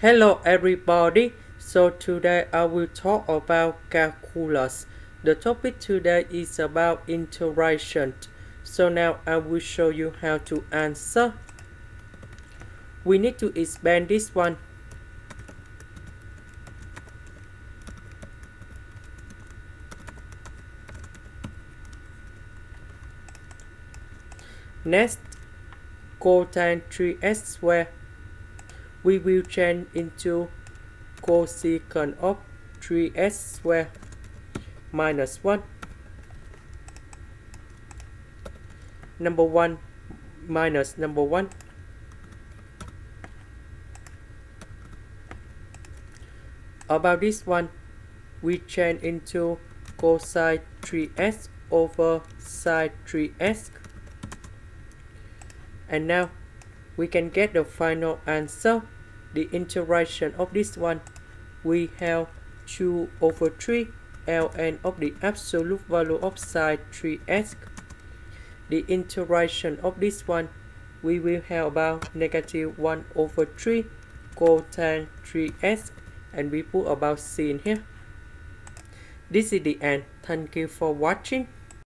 Hello everybody, so today I will talk about calculus. The topic today is about integration. So now I will show you how to answer. We need to expand this one. Next, cosine 3x squared. We will change into cosecant of 3x squared minus 1. Number 1 minus number 1. About this one, we change into cosine 3x over sine 3x. And now we can get the final answer. The integration of this one, we have 2 over 3 ln of the absolute value of sine 3x. The integration of this one, we will have about negative 1 over 3 cosine 3x, and we put about c in here. This is the end. Thank you for watching.